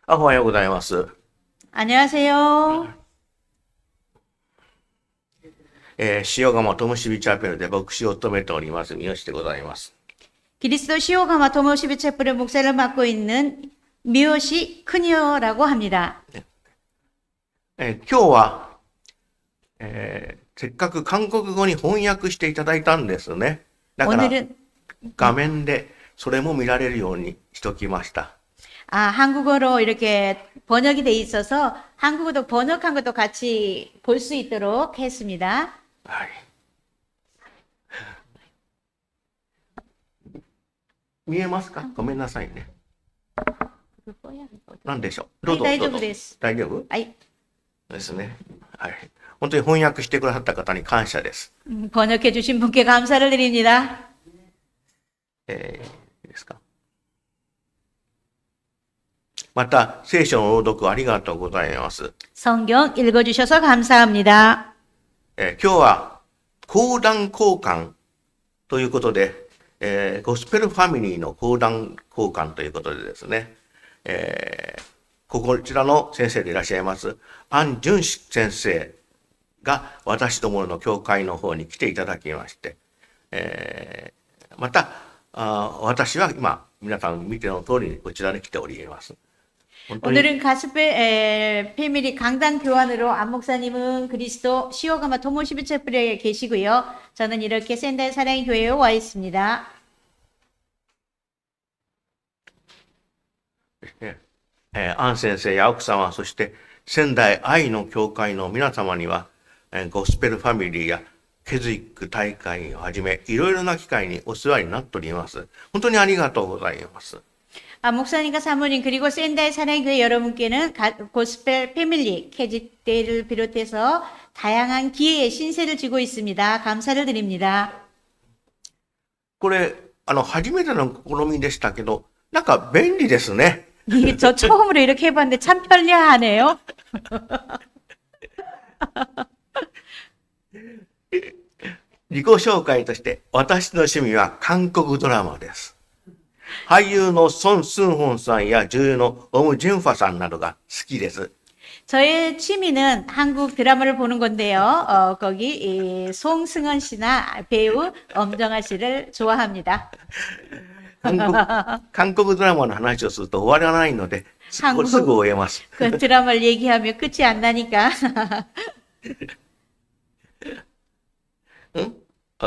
おはようございます。 안녕하세요. 塩釜トムシビチャペルで牧師を務めております三好でございます。 그리스도 시오가마 토모시비 채플의 목사를 맡고 있는 미요시 크니오라고 합니다. 今日は、せっかく韓国語に翻訳していただいたんですね。だから 오늘은 画面でそれも見られるようにしときました。 한국어로 이렇게 번역이 돼 있어서 한국어도 번역한 것도 같이 볼 수 있도록 했습니다. はい。見えますか？ごめんなさいね。なんでしょう。どうぞ。はい、どうぞ。大丈夫です。大丈夫？はい。ですね。はい。本当に翻訳してくださった方に感謝です。 번역해 주신 분께 감사를 드립니다. いいですか。また、聖書の朗読ありがとうございます。 성경 읽어주셔서 감사합니다. 今日は講談交換ということで、ゴスペルファミリーの講談交換ということでですね、こちらの先生でいらっしゃいます安淳先生が私どもの教会の方に来ていただきまして、また私は今皆さん見ての通りにこちらに来ております。 오늘은 가스펠 패밀리 강단 교환으로 안 목사님은 그리스도 시오가마 토모시비 채플에 계시고요. 저는 이렇게仙台 사랑의 교회에 와 있습니다. 安先生や奥様、そして仙台愛の教会の皆様には、ゴスペルファミリーやケズイック大会をはじめ、いろいろな機会にお世話になっております。本当にありがとうございます。 목사님과 사모님 그리고仙台 사랑의 교회 여러분께는 고스펠 패밀리 캐지대를 비롯해서 다양한 기회의 신세를 지고 있습니다. 감사를 드립니다. これ、初めての試みでしたけど、なんか便利ですね。 저 처음으로 이렇게 해봤는데 참 편리하네요. 自己紹介として、私の趣味は韓国ドラマです。俳優のソン・スンホンさんや女優のオム・ジェンファさんなどが好きです。 저의 취미는 한국 드라마를 보는 건데요. 거기 송승헌 씨나 배우 엄정화 씨를 좋아합니다. 韓国ドラマの話をすると終わらないので、すぐ終えます。 그 드라마를 얘기하면 끝이 안 나니까.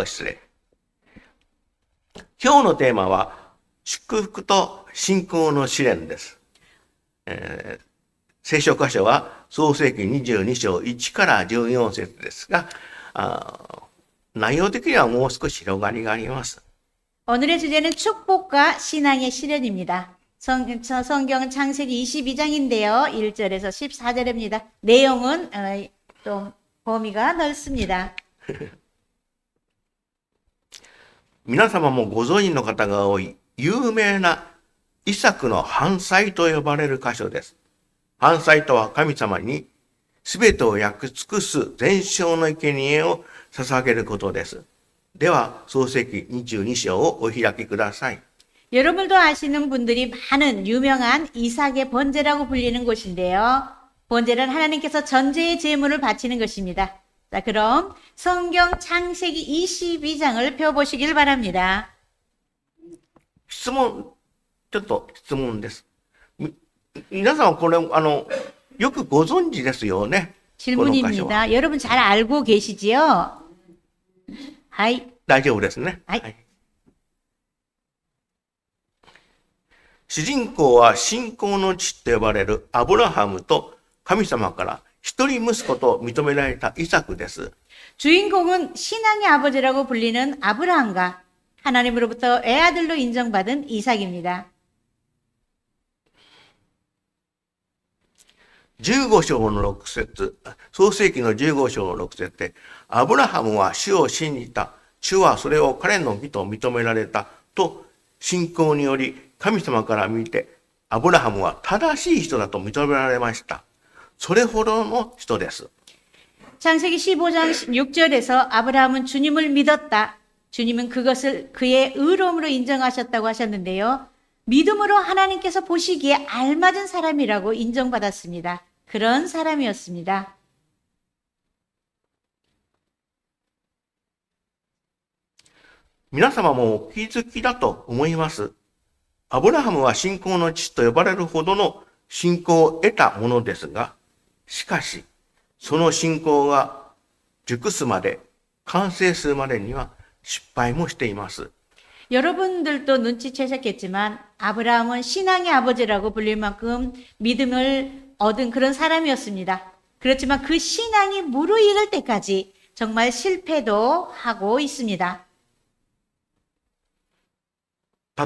失礼。今日のテーマは、祝福と信仰の試練です。聖書箇所は創世記22章1から14節ですが、内容的にはもう少し広がりがあります。 오늘의 주제는 축복과 신앙의 시련입니다. 성경은 창세기 22장인데요. 1절에서 14절입니다. 내용은 좀 범위가 넓습니다. 皆様もご存知の方が多い有名なイサクの反祭と呼ばれる箇所です。反祭とは神様に全てを焼き尽くす全焼の生贄を捧げることです。では、創世記22章をお開きください。 여러분도 아시는 분들이 많은 유명한 이삭의 번제라고 불리는 곳인데요. 번제는 하나님께서 전제의 제물을 바치는 것입니다. 자, 그럼 성경 창세기 22장을 펴보시길 바랍니다. 質問、ちょっと質問です。皆さんこれ、よくご存知ですよね。 질문입니다. 여러분 잘 알고 계시지요? はい。大丈夫ですね。はい。主人公は信仰の父と呼ばれるアブラハムと神様から一人息子と認められたイサクです。 주인공은 신앙의 아버지라고 불리는 아브라함과 하나님으로부터 애아들로 인정받은 이삭입니다. 15章の6節、創世記の15章の6節で、アブラハムは主を信じた。主はそれを彼の義と認められた。と、信仰により神様から見て、アブラハムは正しい人だと認められました。それほどの人です。 창세기 15장 6절에서 아브라함은 주님을 믿었다. 주님은 그것을 그의 의로움으로 인정하셨다고 하셨는데요. 믿음으로 하나님께서 보시기에 알맞은 사람이라고 인정받았습니다. 그런 사람이었습니다.皆様もお気づきだと思います。アブラハムは信仰の父と呼ばれるほどの信仰を得たものですが、しかし、その信仰が熟すまで、完成するまでには失敗もしています。 여러분들도 눈치채셨겠지만 아브라함은 신앙의 아버지라고 불릴 만큼 믿음을 얻은 그런 사람이었습니다. 그렇지만 그 신앙이 무르익을 때까지 정말 실패도 하고 있습니다.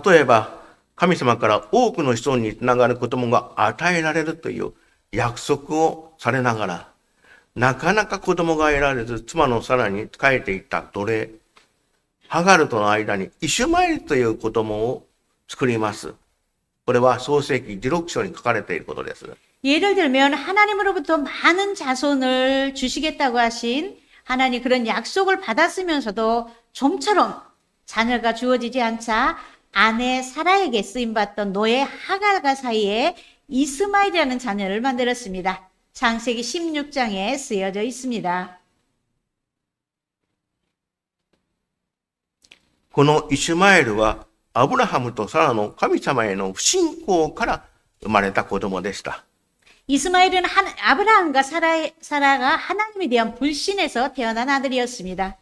例えば、神様から多くの子孫につながる子供が与えられるという約束をされながら、なかなか子供が得られず、妻のサラに仕えていた奴隷、ハガルとの間にイシュマエルという子供を作ります。これは創世記16章に書かれていることです。 예를 들면 하나님으로부터 많은 자손을 주시겠다고 하신 하나님 그런 약속을 받았으면서도 좀처럼 자녀가 주어지지 않자 아내 사라에게 쓰임받던 노예 하갈과 사이에 이스마엘이라는 자녀를 만들었습니다. 창세기 16장에 쓰여져 있습니다. このイシュマエルはアブラハムとサラの神様への不信仰から生まれた子供でした。 이스마엘은 아브라함과 사라가 하나님에 대한 불신에서 태어난 아들이었습니다.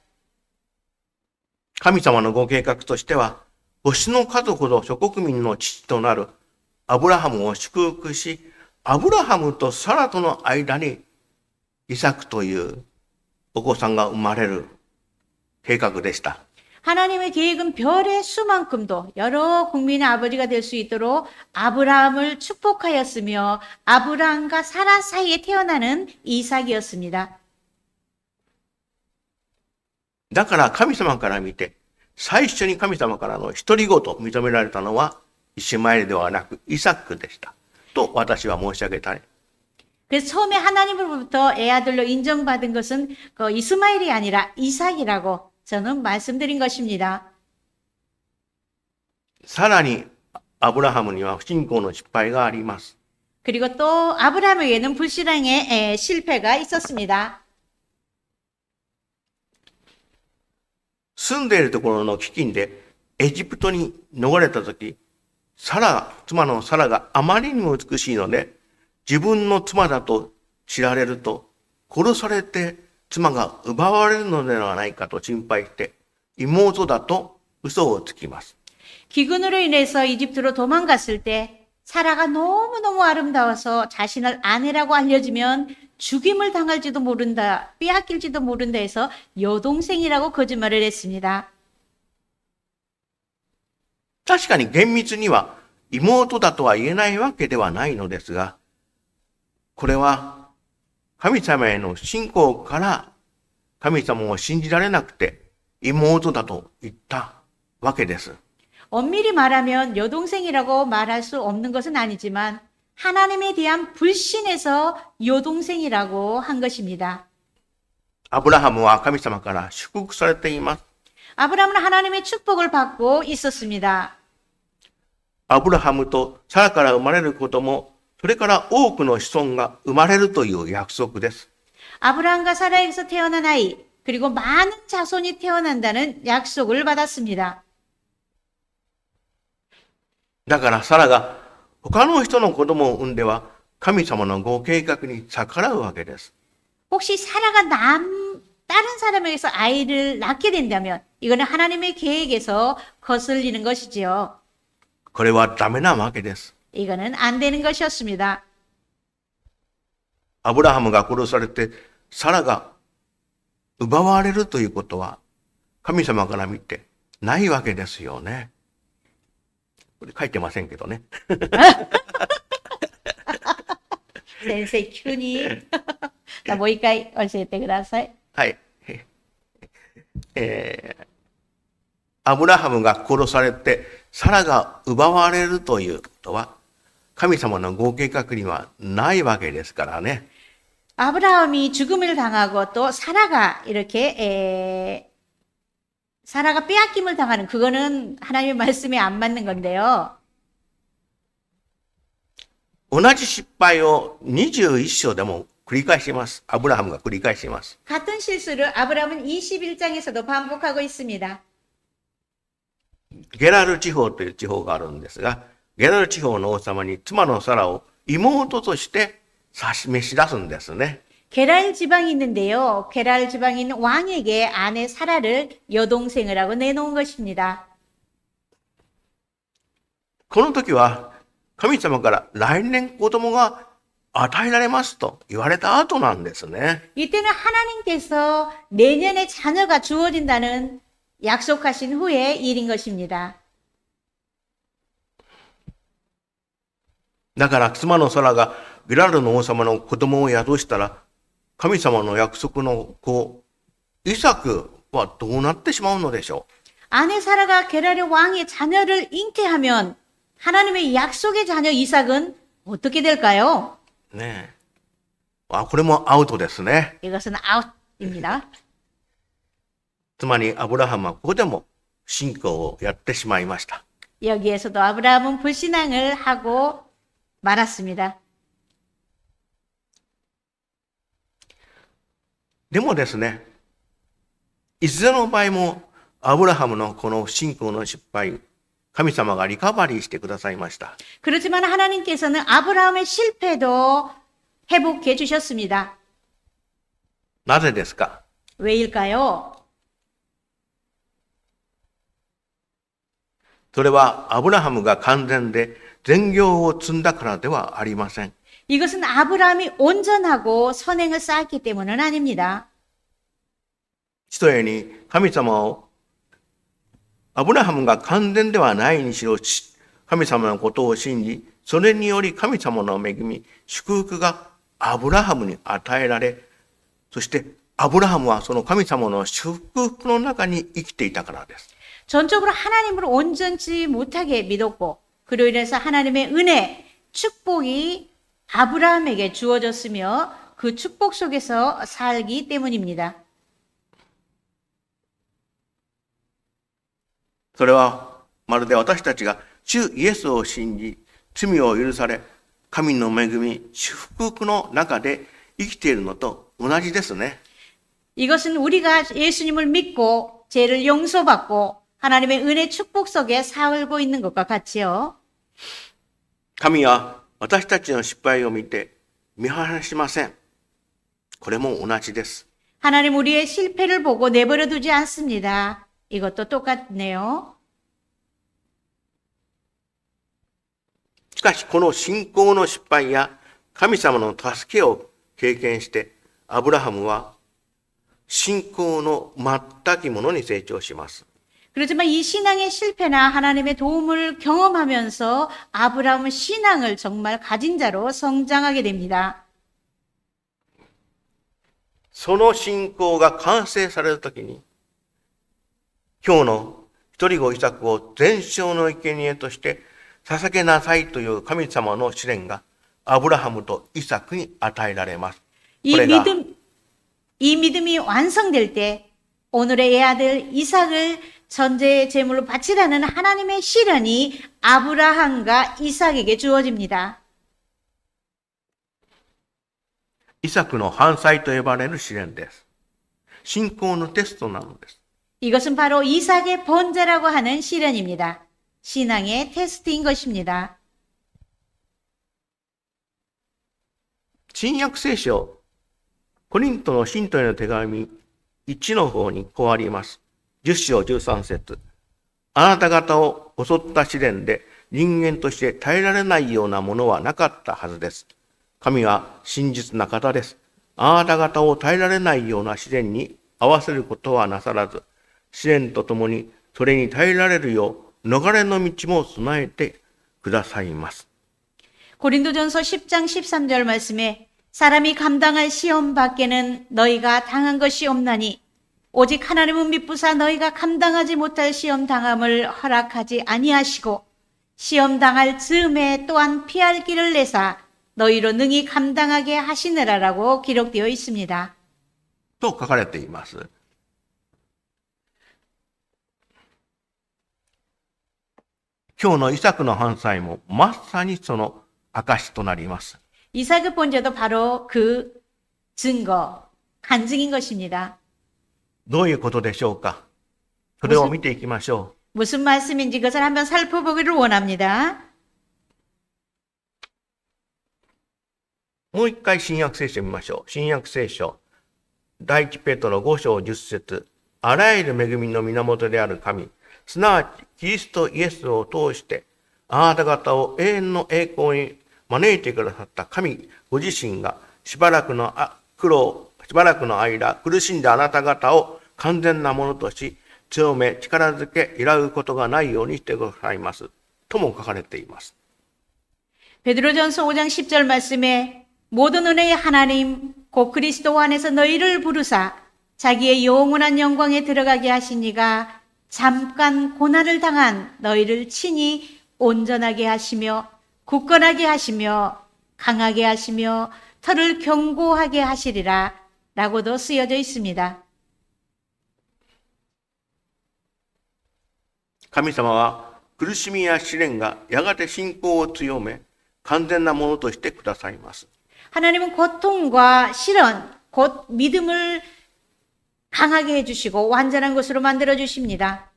神様のご計画としては、星の数ほど諸国民の父となるアブラハムを祝福し、アブラハムとサラとの間にイサクというお子さんが生まれる計画でした。 하나님의 계획은 별의 수만큼도 여러 국민의 아버지가 될 수 있도록 아브라함을 축복하였으며 아브라함과 사라 사이에 태어나는 이삭이었습니다. だから神様から見て、最初に神様からの独り言を認められたのはイシュマエルではなくイサクでした。と私は申し上げたい。 그래서 처음에 하나님으로부터 애아들로 인정받은 것은 그 이스마엘이 아니라 이삭이라고 저는 말씀드린 것입니다. さらにアブラハムには不信仰の失敗があります。 그리고 또 아브라함에게는 불신앙의 실패가 있었습니다. 住んでいるところの飢饉でエジプトに逃れたとき、妻のサラがあまりにも美しいので、自分の妻だと知られると、殺されて妻が奪われるのではないかと心配して、妹だと嘘をつきます。 기근으로 인해서 이집트로 도망갔을 때 사라가 너무너무 아름다워서 자신을 아내라고 알려지면 죽임을 당할지도 모른다, 빼앗길지도 모른다 해서 여동생이라고 거짓말을 했습니다. 確かに厳密には妹だとは言えないわけではないのですが、これは神様への信仰から神様を信じられなくて妹だと言ったわけです。 엄밀히 말하면 여동생이라고 말할 수 없는 것은 아니지만 하나님에 대한 불신에서 여동생이라고 한 것입니다. アブラハムは神様から祝福されています。 아브라함은 하나님의 축복을 받고 있었습니다. アブラハムとサラから生まれる子供、それから多くの子孫が生まれるという約束です。 아브라함과 사라에게서 태어난 아이, 그리고 많은 자손이 태어난다는 약속을 받았습니다. だからサラが他の人の子供を産んでは神様のご計画に逆らうわけです。 혹시 사라가 다른 사람에게서 아이를 낳게 된다면 이거는 하나님의 계획에서 거슬리는 것이지요. これはダメなわけです。 이거는 안 되는 것이었습니다. アブラハムが殺されてサラが奪われるということは神様から見てないわけですよね。これ書いてませんけどね。先生急にもう一回教えてください。はい。アブラハムが殺されてサラが奪われるということは神様のご計画にはないわけですからね。 아브라함이 죽음을 당하고 또 사라가 이렇게 사라가 빼앗김을 당하는 그거는 하나님의 말씀에 안 맞는 건데요. 同じ失敗を21章でも繰り返します。アブラハムが繰り返します。 같은 실수를 아브라함은 21장에서도 반복하고 있습니다. ゲラル地方という地方があるんですが、ゲラル地方の王様に妻のサラを妹として召し出すんですね。 게랄 지방이 있는데요. 게랄 지방에 있는 왕에게 아내 사라를 여동생을 하고 내놓은 것입니다. この時は神様から来年子供が与えられますと言われた後なんですね。 이때는 하나님께서 내년에 자녀가 주어진다는 약속하신 후의 일인 것입니다. だから妻のサラがゲラルの王様の子供を宿したら、神様の約束の子、イサクはどうなってしまうのでしょ 아내 사라가 게랄의 왕의 자녀를 잉태하면 하나님의 약속의 자녀 이삭은 어떻게 될까요? うねえ。これもアウトですね。 이것은 아웃입니다. つまりアブラハムはここでも信仰をやってしまいました。 여기에서도 아브라함은 불신앙을 하고 말았습니다. でもですね、いずれの場合もアブラハムのこの信仰の失敗、神様がリカバリーしてくださいました。 그렇지만 하나님께서는 아브라함의 실패도 회복해 주셨습니다. なぜですか？ 왜일까요? それはアブラハムが完全で善行を積んだからではありません。 이것은 아브라함이 온전하고 선행을 쌓았기 때문은 아닙니다. ひとえに神様をアブラハムが完全ではないにしろ神様のことを信じ、それにより神様の恵み、祝福がアブラハムに与えられ、そしてアブラハムはその神様の祝福の中に生きていたからです。 전적으로 하나님을 온전치 못하게 믿었고 그로 인해서 하나님의 은혜, 축복이 아브라함에게 주어졌으며 그 축복 속에서 살기 때문입니다. それはまるで私たちが主イエスを信じ、罪を許され、神の恵み、祝福の中で生きているのと同じですね。 이것은 우리가 예수님을 믿고 죄를 용서받고 하나님의 은혜 축복 속에 살고 있는 것과 같지요. 神は私たちの失敗を見て見放しません。これも同じです。 하나님 우리의 실패를 보고 내버려 두지 않습니다. 이것도 똑같네요. しかしこの信仰の失敗や神様の助けを経験して、アブラハムは信仰の全きものに成長します。 그렇지만 이 신앙의 실패나 하나님의 도움을 경험하면서 아브라함은 신앙을 정말 가진 자로 성장하게 됩니다. その信仰が完成されるときに、今日の一人子イサクを全焼の生贄として捧げなさいという神様の試練がアブラハムとイサクに与えられます。 이 믿음이 완성될 때 오늘의 애아들 이삭을 전제의 제물로 바치라는 하나님의 시련이 아브라함과 이삭에게 주어집니다. イサクの反祭と呼ばれる試練です。信仰のテストなのです。 이것은 바로 이삭의 번제라고 하는 시련입니다. 신앙의 테스트인 것입니다. 新約聖書、コリントの信徒への手紙1の方にこうあります。10章13節。あなた方を襲った試練で人間として耐えられないようなものはなかったはずです。神は真実な方です。あなた方を耐えられないような試練に合わせることはなさらず、試練とともにそれに耐えられるよう逃れの道も備えてくださいます。 고린도전서 10장 13절 말씀에 사람이 감당할 시험 밖에는 너희가 당한 것이 없나니 오직 하나님은 미쁘사 너희가 감당하지 못할 시험 당함을 허락하지 아니하시고 시험 당할 즈음에 또한 피할 길을 내사 너희로 능히 감당하게 하시느라라고 기록되어 있습니다. と書かれています。今日のイサクの反祭もまさにその証となります。 이삭의 본제도 바로 그 증거, 간증인 것입니다. どういうことでしょうか。それを見ていきましょ 무슨 말씀인지 그것을 한번 살펴보기를 원합니다. う。もう一回新約聖書を見ましょう。新約聖書。第一ペトロ5章10節。あらゆる恵みの源である神、すなわちキリストイエスを通して、あなた方を永遠の栄光に招いてくださった神ご自身がしばらくの間苦しんだあなた方を完全なものとし、強め、力づけ、揺らぐことがないようにしてくださいます。とも書かれています。 베드로전서 5장 10절 말씀에 모든 은혜의 하나님 곧 그리스도 안에서 너희를 부르사 자기의 영원한 영광에 들어가게 하시니가 잠깐 고난을 당한 너희를 친히 온전하게 하시며 굳건하게 하시며 강하게 하시며 털을 견고하게 하시리라 라고도 쓰여져 있습니다. 神様は苦しみや試練がやがて信仰を強め、完全なものとしてくださいます。 하나님은 고통과 시련, 곧 믿음을 강하게 해주시고 완전한 것으로 만들어 주십니다.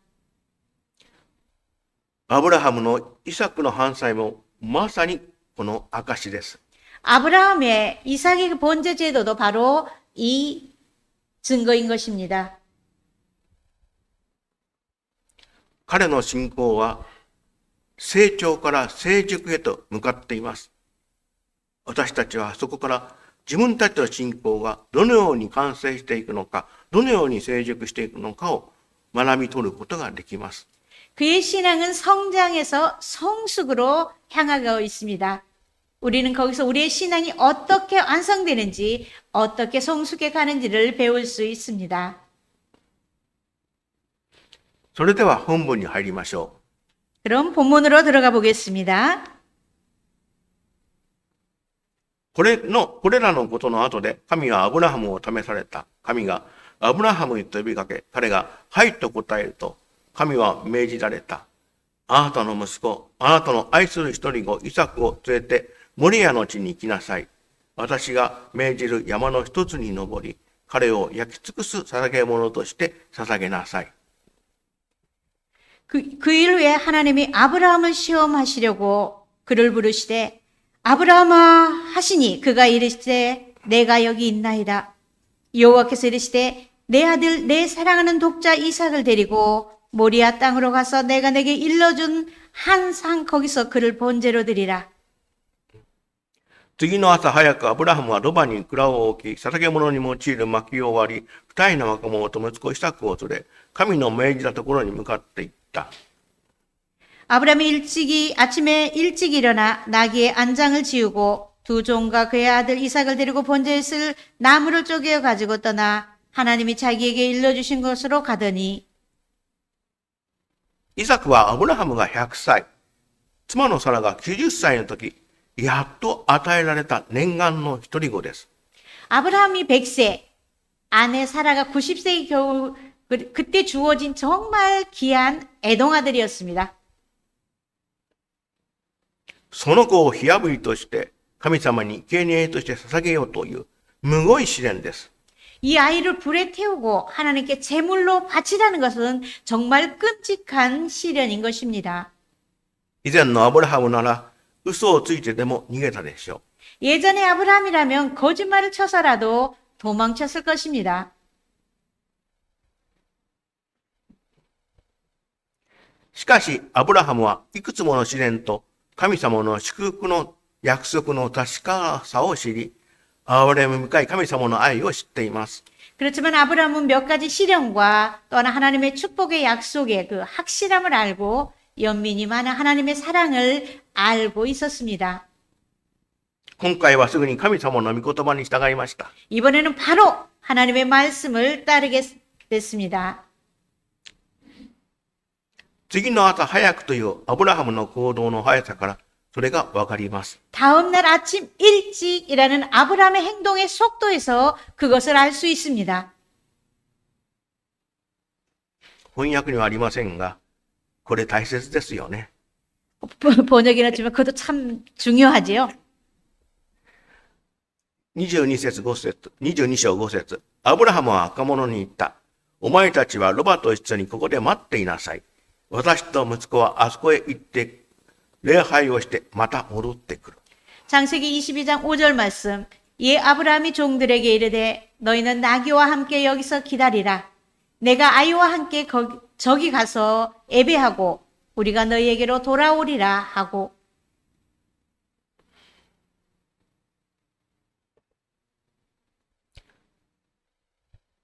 アブラハムのイサクの反対もまさにこの証です。 아브라함의 이삭의 번제 제도도 바로 이 증거인 것입니다. 彼の信仰は成長から成熟へと向かっています。私たちはそこから自分たちの信仰がどのように完成していくのか、どのように成熟していくのかを学び取ることができます。 그의 신앙은 성장에서 성숙으로 향하고 있습니다. 우리는 거기서 우리의 신앙이 어떻게 완성되는지, 어떻게 성숙해 가는지를 배울 수 있습니다. それでは本文に入りましょ 그럼 본문으로 들어가 보겠습니다. う。これらのことの後で神はアブラハムを試された。神がアブラハムにと呼びかけ、彼がはいと答えると、神は命じられた。あなたの息子、あなたの愛する一人子イサクを連れてモリアの地に行きなさい。私が命じる山の一つに登り、彼を焼き尽くす捧げ物として捧げなさい。 그 일 후에 하나님이 아브라함을 시험하시려고 그를 부르시되 아브라함아 하시니 그가 이르시되 내가 여기 있나이다. 여호와께서 이르시되 내 아들 내 사랑하는 독자 이삭을 데리고 모리아 땅으로 가서 내가 내게 일러준 한 산 거기서 그를 번제로 드리라. 次の朝早くアブラハムはロバに蔵を置き、捧げ物に用いる薪を割り、二人の若者と息子イサクを連れ、神の命じたところに向かっていった。 아브라함이 아침에 일찍 일어나 나귀의 안장을 지우고 두 종과 그의 아들 이삭을 데리고 번제에 쓸 나무를 쪼개어 가지고 떠나 하나님이 자기에게 일러주신 곳으로 가더니 イサクはアブラハムが100歳、妻のサラが90歳の時、やっと与えられた念願の一人子です。 아브라함이 100세, 아내 사라가 90세의 겨우 그때 주어진 정말 귀한 애동아들이었습니다. その子を火炙りとして神様に生贄として捧げようというむごい試練です。 이 아이를 불에 태우고 하나님께 제물로 바치라는 것은 정말 끔찍한 시련인 것입니다. 以前のアブラハムなら嘘をついてでも逃げたでしょう。 예전의 아브라함이라면 거짓말을 쳐서라도 도망쳤을 것입니다. しかしアブラハムはいくつもの試練と神様の祝福の約束の確かさを知り、憐れみ深い神様の愛を知っています。 그렇지만 아브라함은 몇 가지 시련과 또한 하나님의 축복의 약속의 그 확실함을 알고 연민이 많은 하나님의 사랑을 알고 있었습니다. 今回はすぐに神様の御言葉に従いました。 이번에는 바로 하나님의 말씀을 따르게 됐습니다. 次の朝早くというアブラハムの行動の速さからそれがわかります。 다음 날 아침 일찍이라는 아브라함의 행동의 속도에서 그것을 알 수 있습니다. 翻訳にはありませんが、これ大切ですよね。 번역이나 지만 그것도 참 중요하지요. 22節5節、22章5節。アブラハムは若者に言った。お前たちはロバと一緒にここで待っていなさい。私と息子はあそこへ行って礼拝をしてまた戻ってくる。 창세기 22장 5절 말씀. 이에 아브라함이 종들에게 이르되 너희는 나귀와 함께 여기서 기다리라. 내가 아이와 함께 저기 가서 예배하고 우리가 너희에게로 돌아오리라 하고.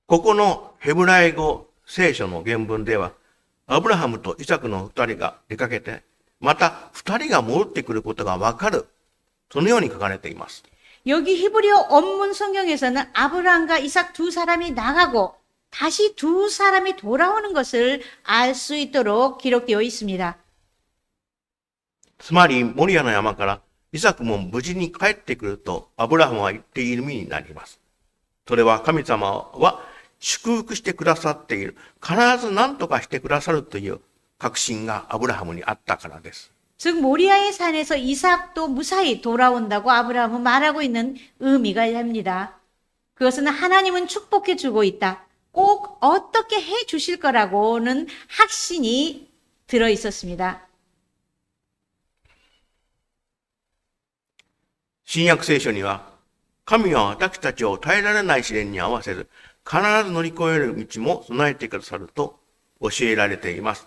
ここのヘブライ語聖書の原文では、アブラハムとイサクの二人が出かけて、また二人が戻ってくることがわかる。そのように書かれています。 여기 히브리어 원문 성경에서는 아브라함과 이삭 두 사람이 나가고 다시 두 사람이 돌아오는 것을 알 수 있도록 기록되어 있습니다. つまり、モリアの山からイサクも無事に帰ってくるとアブラハムは言っている意味になります。それは神様は祝福してくださっている。必ず何とかしてくださるという確信がアブラハムにあったからです。 즉 모리아의 산에서 이삭도 무사히 돌아온다고 아브라함은 말하고 있는 의미가 됩니다. 그것은 하나님은 축복해 주고 있다. 꼭 어떻게 해 주실 거라고는 확신이 들어 있었습니다. 新約聖書には、神は私たちを耐えられない試練に合わせず、必ず乗り越える道も備えてくださると教えられています。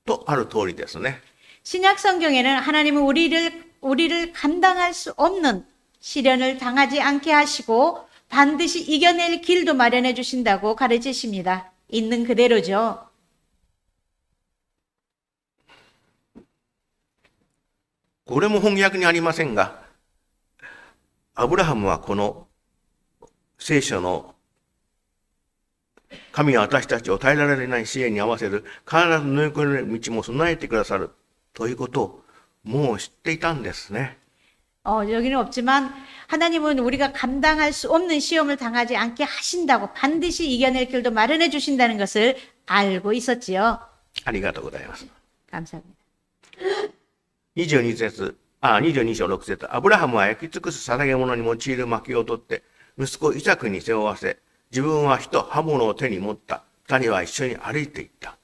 とある通りですね。 신약 성경에는 하나님은 우리를 감당할 수 없는 시련을 당하지 않게 하시고 반드시 이겨낼 길도 마련해 주신다고 가르치십니다. 있는 그대로죠. これも翻訳にありませんが、アブラハムはこの聖書の神は私たちを耐えられない試練に合わせず、必ず乗り越える道も備えてくださるということをもう知っていたんですね。 여기는 없지만 하나님은 우리가 감당할 수 없는 시험을 당하지 않게 하신다고 반드시 이겨낼 길도 마련해 주신다는 것을 알고 있었지요. ありがとうございます。 감사합니다. 22節、22章6節。アブラハムは焼き尽くす捧げ物に用いる薪を取って、息子イサクに背負わせ、自分は火と刃物を手に持った。二人は一緒に歩いていった。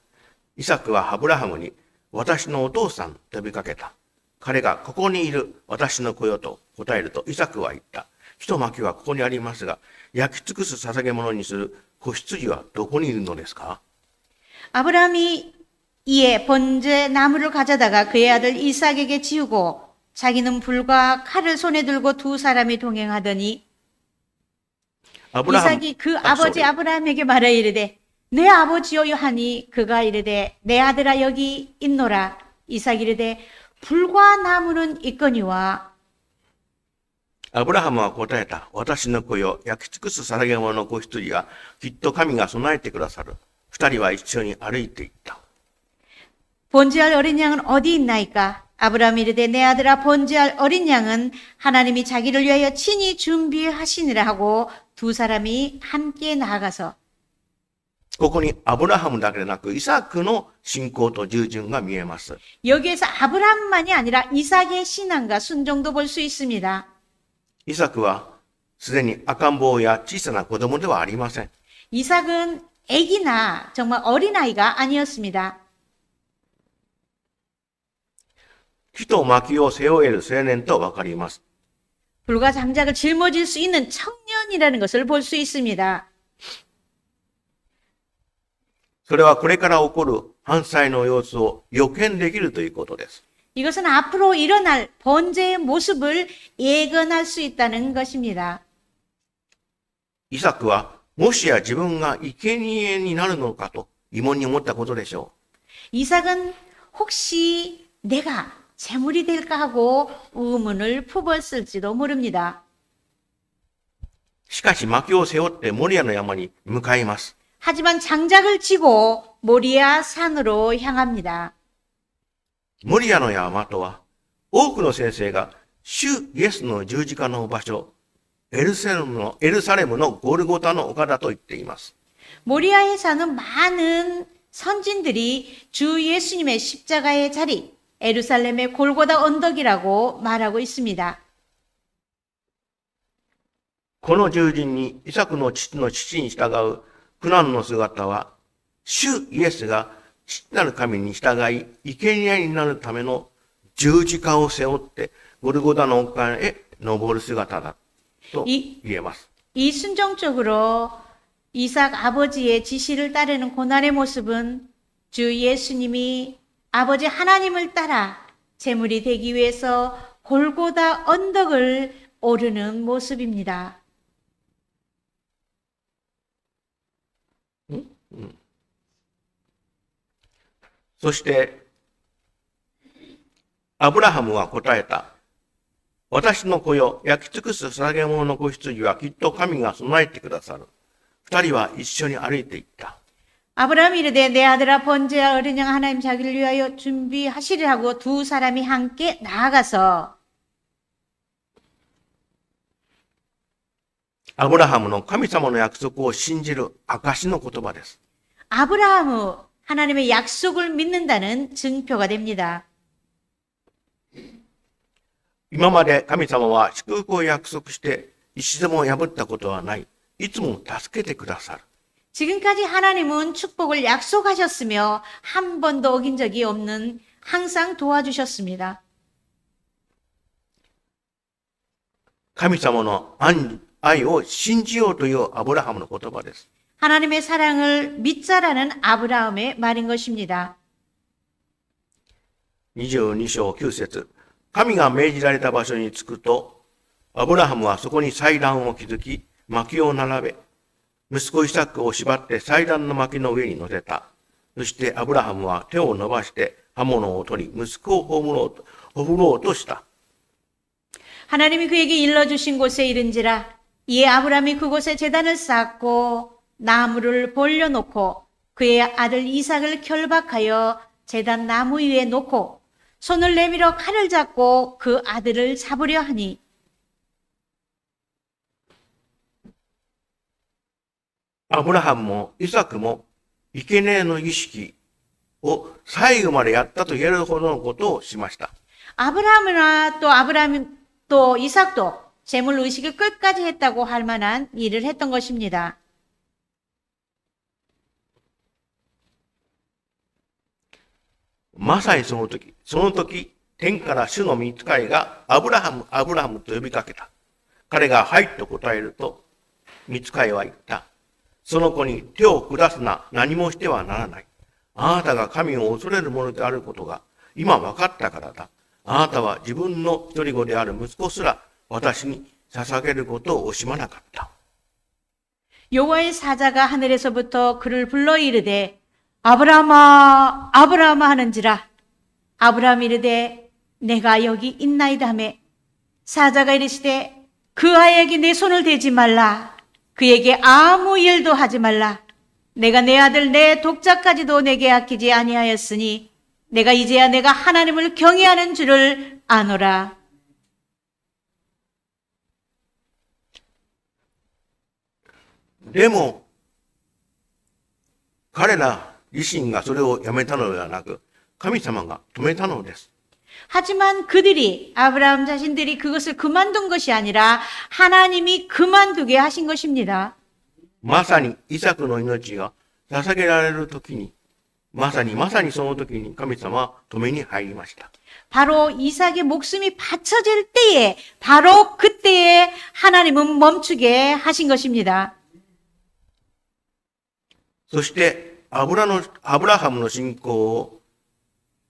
イサクはアブラハムに、私のお父さんと呼びかけた。彼がここにいる私の子よと答えると、イサクは言った。火と薪はここにありますが、焼き尽くす捧げ物にする子羊はどこにいるのですか？ 아브라함이 이에 번제 나무를 가져다가 그의 아들 이삭에게 지우고 자기는 불과 칼을 손에 들고 두 사람이 동행하더니 이삭이 그 아버지 아브라함에게 말하여 이르되 내 아버지여 하니 그가 이르되 내 아들아 여기 있노라. 이삭이 이르되 불과 나무는 있거니와 アブラハムは答えた。私の子よ、焼き尽くす捧げ物の子羊はきっと神が備えてくださる。二人は一緒に歩いていった。 번제할 어린 양은 어디 있나이까? 아브라함이 이르되 내 아들아 번제할 어린 양은 하나님이 자기를 위하여 친히 준비하시니라 하고 두 사람이 함께 나아가서 ここにアブラハムだけでなく、イサクの信仰と従順が見えます。 여기에서 아브라함만이 아니라 이삭의 신앙과 순종도 볼 수 있습니다. イサクはすでに赤ん坊や小さな子供ではありません。 이삭은 아기나 정말 어린아이가 아니었습니다. 火と薪を背負える青年とわかります。 불과 장작을 짊어질 수 있는 청년이라는 것을 볼 수 있습니다. それはこれから起こる犯罪の様子を予見できるということです。 이것은 앞으로 일어날 번제의 모습을 예견할 수 있다는 것입니다. イサクはもしや自分が生贄になるのかと疑問に思ったことでしょ 이삭은 혹시 내가 제물이 될까 하고 의문을 품었을지도 모릅니다. う。しかし薪を背負ってモリアの山に向かいます。 하지만 장작을 지고 모리아 산으로 향합니다. モリアの山とは多くの先生が主イエスの十字架の場所、エルサレムのゴルゴタの丘だと言っています。 모리아에 사는 많은 선진들이 주 예수님의 십자가의 자리, 에루살렘의 골고다 언덕이라고 말하고 있습니다. この従人にイサクの父の父に従う苦難の姿は、主イエスが父なる神に従い、生贄になるための十字架を背負って、ゴルゴダの丘へ登る姿だと言えます。 이 순종적으로 이삭 아버지의 지시를 따르는 고난의 모습은 주 예수님이 아버지 하나님을 따라 제물이 되기 위해서 골고다 언덕을 오르는 모습입니다. そして、アブラハムは答えた。私の子よ、焼き尽くす捧げ物の子羊はきっと神が備えてくださる。二人は一緒に歩いていった。 아브라함이 이르되 내 아들아 번제와 어린 양 하나님 자기를 위하여 준비하시리라 하고 두 사람이 함께 나아가서 アブラハムの神様の約束を信じる証の言葉です。 아브라함은 하나님의 약속을 믿는다는 증표가 됩니다. 今まで神様は祝福を約束して一度も破ったことはない。いつも助けてくださる。 지금까지 하나님은 축복을 약속하셨으며 한 번도 어긴 적이 없는 항상 도와주셨습니다. 神様の愛を信じようというアブラハムの言葉です。 하나님의 사랑을 믿자라는 아브라함의 말인 것입니다. 22章9節神が命じられた場所に着くと、アブラハムはそこに祭壇を築き、薪を並べ、息子イサクを縛って祭壇の薪の上に乗せた。そしてアブラハムは手を伸ばして刃物を取り、息子を葬ろうとした。 하나님이 그에게 일러주신 곳에 이른지라 이에 아브라함이 그곳에 제단을 쌓고 나무를 벌려놓고 그의 아들 이삭을 결박하여 제단 나무 위에 놓고 손을 내밀어 칼을 잡고 그 아들을 잡으려 하니 アブラハムもイサクも生贄の儀式を最後までやったと言えるほどのことをしました。 아브라함 또 이삭도 제물 의식을 끝까지 했다고 할 만한 일을 했던 것입니다. まさにその時、天から主の御使いがアブラハムと呼びかけた。彼がはいと答えると、御使いは言った。その子に手を下すな、何もしてはならない。あなたが神を恐れるものであることが今分かったからだ。あなたは自分の一人子である息子すら私に捧げることを惜しまなかった。 여호와의 사자가 하늘에서부터 그를 불러 이르되 아브라함아 아브라함아 하는지라 아브라함이 이르되 내가 여기 있나이다 하매 사자가 이르시되 그 아이에게 내 손을 대지 말라 그에게 아무 일도 하지 말라 내가 내 아들 내 독자까지도 내게 아끼지 아니하였으니 내가 이제야 내가 하나님을 경외하는 줄을 아노라. でも、彼ら自身がそれをやめたのではなく、神様が止めたのです。 하지만 그들이 아브라함 자신들이 그것을 그만둔 것이 아니라 하나님이 그만두게 하신 것입니다. まさにイサクの命が捧げられる時に、まさにその時に神様は止めに入りました。 바로 이삭의 목숨이 바쳐질 때에 바로 그때에 하나님은 멈추게 하신 것입니다. そしてアブラハムの信仰を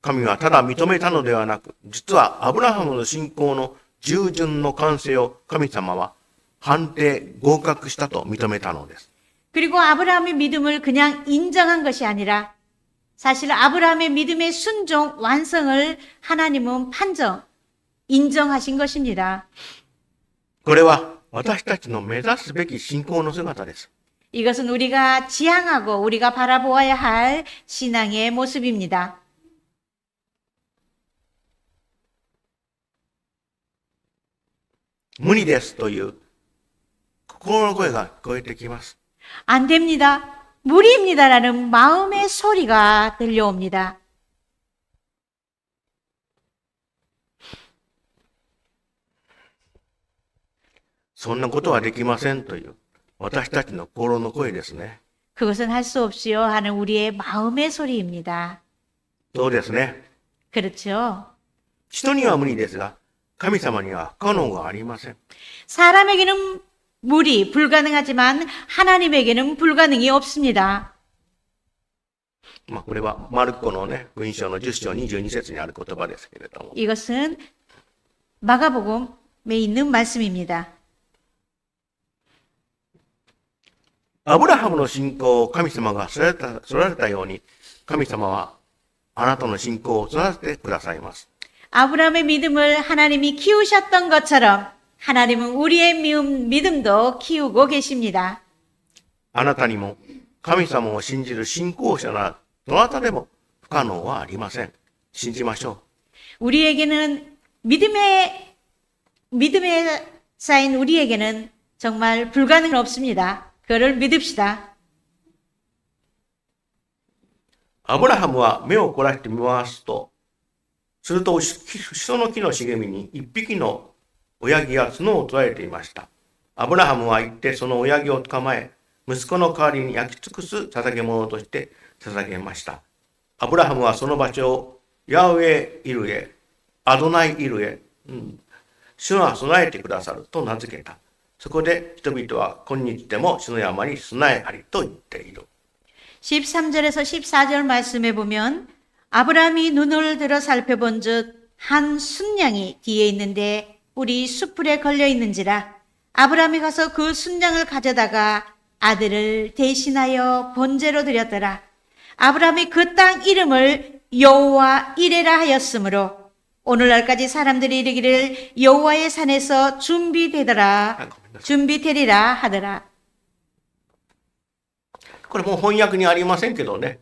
神はただ認めたのではなく、実はアブラハムの信仰の従順の完成を神様は判定合格したと認めたのです。 그리고 아브라함의 믿음을 그냥 인정한 것이 아니라 사실 아브라함의 믿음의 순종 완성을 하나님은 인정하신 것입니다. これは私たちの目指すべき信仰の姿です。 이것은 우리가 지향하고 우리가 바라보아야 할 신앙의 모습입니다. 無理ですという心の声が聞こえてきます。 안 됩니다. 무리입니다라는 마음의 소리가 들려옵니다. そんなことはできませんという私たちの心の声ですね。 그것은 할 수 없이요 하는 우리의 마음의 소리입니다. そうですね。 그렇죠? 人には無理ですが、神様には不可能がありません。 사람에게는 무리 불가능하지만 하나님에게는 불가능이 없습니다. これはマルコのね、福音書の10章22節にある言葉ですけれども、 이것은 마가복음에 있는 말씀입니다. アブラハムの信仰を神様が育てたように、神様はあなたの信仰を育ててくださいます。 아브라함의 믿음을 하나님이 키우셨던 것처럼 하나님은 우리의 믿음도 키우고 계십니다. あなたにも神様を信じる信仰者ならどなたでも不可能はありません。信じましょう。 우리에게는 믿음에 쌓인 우리에게는 정말 불가능은 없습니다. 그를 믿읍시다. アブラハムは目を凝らして見回すと、するとシソの木の茂みに一匹の親木が角を捉えていました。アブラハムは行ってその親木を捕まえ、息子の代わりに焼き尽くす捧げ物として捧げました。アブラハムはその場所をヤウェイルエ、アドナイイルエ、主は備えてくださると名付けた。そこで人々は今日でも主の山に備えありと言っている。 13절에서 14절 말씀에 보면 아브라함이 눈을 들어 살펴본 즉 한 순양이 뒤에 있는데 뿔이 숯불에 걸려 있는지라 아브라함이 가서 그 순양을 가져다가 아들을 대신하여 번제로 드렸더라. 아브라함이 그 땅 이름을 여호와 이레라 하였으므로 오늘날까지 사람들이 이르기를 여호와의 산에서 준비되리라 하더라. これもう翻訳にありませんけどね。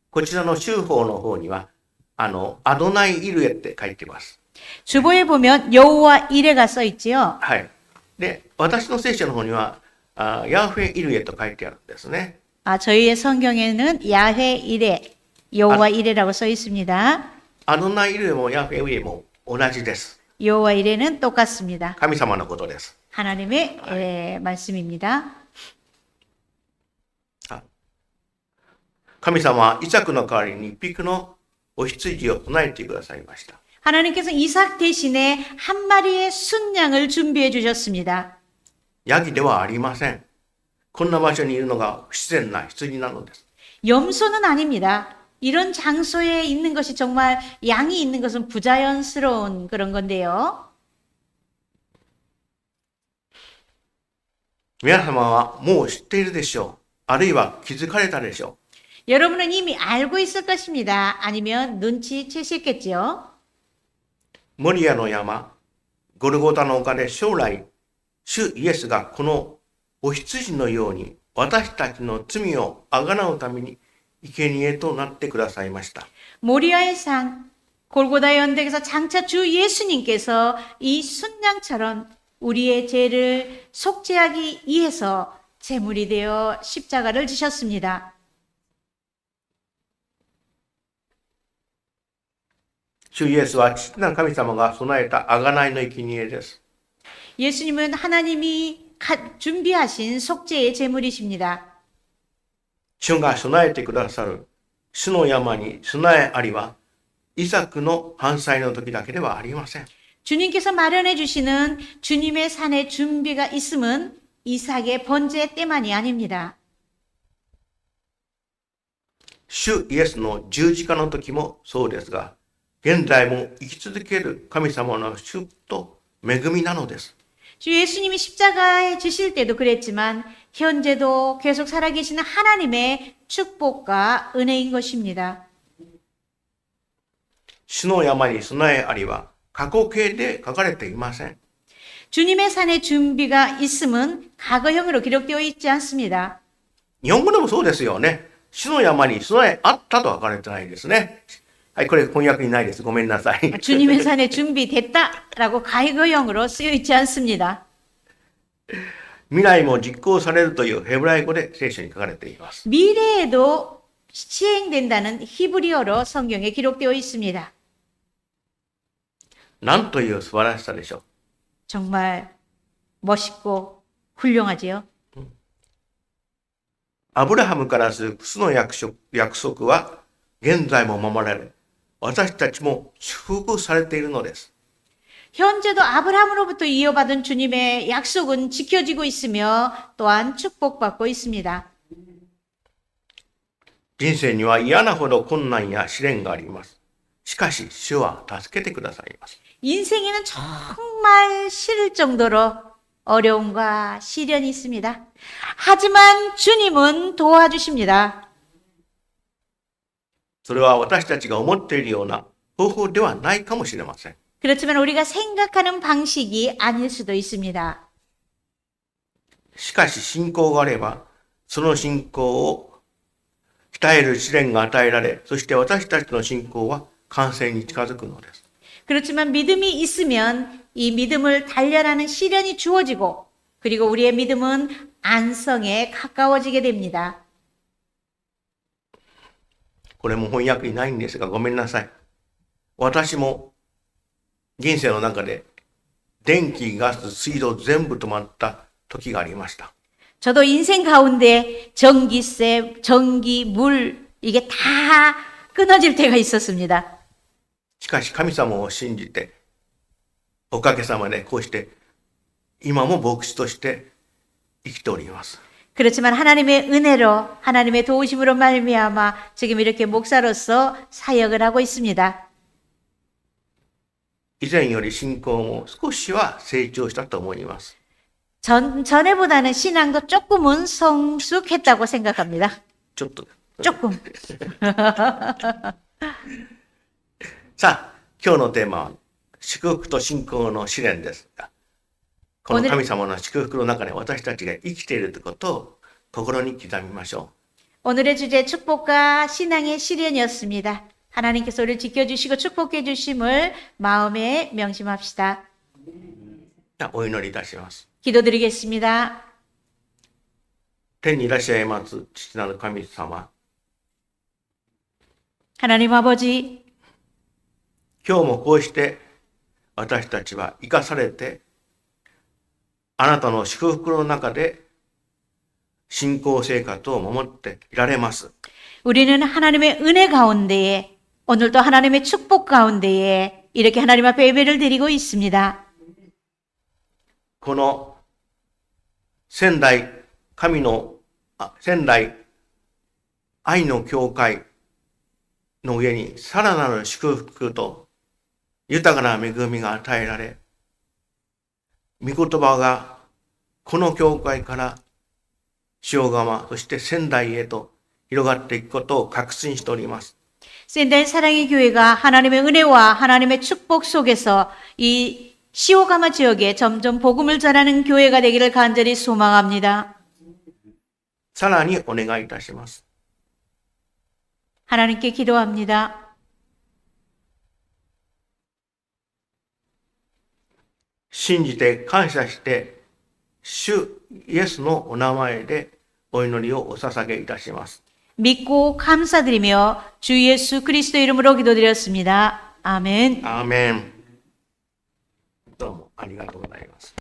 こちらの州法の方には、アドナイイルエって書いてます。 주보에 보면 여호와 이레가 써 있지요. はい。で、私の聖書の方には、ヤフェイルエと書いてあるんですね。 저희의 성경에는 야훼 이레, 여호와 이레라고 써 있습니다. アドナイイルエもヤフェイルエも同じです。 여호와 이레는 똑같습니다. 神様のことです。 하나님의 말씀입니다. 神様はイサクの代わりに一匹のお羊を備えてくださいました。 하나님께서 이삭 대신에 한 마리의 순양을 준비해 주셨습니다. ヤギではありません。こんな場所にいるのが不自然な羊なのです。 염소는 아닙니다. 이런 장소에 있는 것이 정말 양이 있는 것은 부자연스러운 그런 건데요. 皆様はもう知っているでしょう。あるいは気づかれたでしょう。 여러분은 이미 알고 있을 것입니다. 아니면 눈치채셨겠지요. モリアの山、ゴルゴタの丘で将来、主イエスがこのお羊のように私たちの罪をあがなうために生贄となってくださいました。 모리아의 산, 골고다 연대에서 장차 주 예수님께서 이 순양처럼 우리의 죄를 속죄하기 위해서 제물이 되어 십자가를 지셨습니다. 主イエスは父なる神様が備えた贖いの生贄です。 예수님은 하나님이 준비하신 속죄의 제물이십니다. 主が備えてくださる主の山に備えありは、イサクの犯罪の時だけではありません。 주님께서 마련해 주시는 주님의 산의 준비가 있음은 이삭의 번제 때만이 아닙니다. 主イエスの十字架の時もそうですが、現在も生き続ける神様の祝と恵みなのです。 주 예수님이 십자가에 지실 때도 그랬지만 현재도 계속 살아계시는 하나님의 축복과 은혜인 것입니다. 主の山に備えありは過去形で書かれていません。 주님의 산의 준비가 있음은 과거형으로 기록되어 있지 않습니다. 日本語でもそうですよね。主の山に備えあったと書かれてないですね。はい、これ翻訳にないです。ごめんなさい。 주님의 산에 준비됐다라고 과거형으로 쓰여 있지 않습니다. 未来も実行されるというヘブライ語で聖書に書かれています。 미래에도 시행된다는 히브리어로 성경에 기록되어 있습니다. なんという素晴らしさでしょう。 정말 멋있고 훌륭하지요. アブラハムからするその約束は現在も守られ、私たちも祝福されているのです。 현재도 아브라함으로부터 이어받은 주님의 약속은 지켜지고 있으며 또한 축복받고 있습니다. 人生には嫌なほど困難や試練があります。しかし、主は助けてくださいます。 인생에는 정말 싫을 정도로 어려움과 시련이 있습니다. 하지만 주님은 도와주십니다. それは私たちが思っているような方法ではないかもしれません。 그렇지만 우리가 생각하는 방식이 아닐 수도 있습니다. しかし信仰があれば、その信仰を鍛える試練が与えられ、そして私たちの信仰は完成に近づくのです。 그렇지만 믿음이 있으면 이 믿음을 단련하는 시련이 주어지고 그리고 우리의 믿음은 안성에 가까워지게 됩니다. これも翻訳にないんですが、ごめんなさい。私も人生の中で電気、ガス、水道全部止まった時がありました。 저도 인생 가운데 전기세, 전기, 물 이게 다 끊어질 때가 있었습니다. しかし神様を信じて、おかげさまでこうして今も牧師として生きております。 그렇지만 하나님의 은혜로 하나님의 도우심으로 말미암아 지금 이렇게 목사로서 사역을 하고 있습니다. 以前より信仰も少しは成長したと思います。 전에보다는 신앙도 조금은 성숙했다고 생각합니다. ちょっと。 조금. さあ、今日のテーマは祝福と信仰の試練ですが、この神様の祝福の中で私たちが生きているということを心に刻みましょ 오늘의 주제 축복과 신앙의 시련이었습니다. 하나님께서 우리를 지켜주시고 축복해 주심을 마음에 명심합시다. う。じゃあお祈りいたします。 기도드리겠습니다. 天にいらっしゃいます父なる神様、 하나님 아버지, 今日もこうして私たちは生かされて、あなたの祝福の中で信仰生活を守っていられます。 우리는 하나님의 은혜 가운데에 오늘도 하나님의 축복 가운데에 이렇게 하나님 앞에 예배를 드리고 있습니다. この仙台仙台愛の教会の上にさらなる祝福と豊かな恵みが与えられ、御言葉がこの教会から塩釜、そして仙台へと広がっていくことを確信しております。 샌다인 사랑의 교회가 하나님의 은혜와 하나님의 축복 속에서 이 시오가마 지역에 점점 복음을 전하는 교회가 되기를 간절히 소망합니다. さらにお願いいたします。 하나님께 기도합니다. 信じて感謝して、主イエスのお名前でお祈りをお捧げいたします。 믿고 감사드리며 주 예수 그리스도 이름으로 기도드렸습니다. 아멘. アーメン。どうもありがとうございます。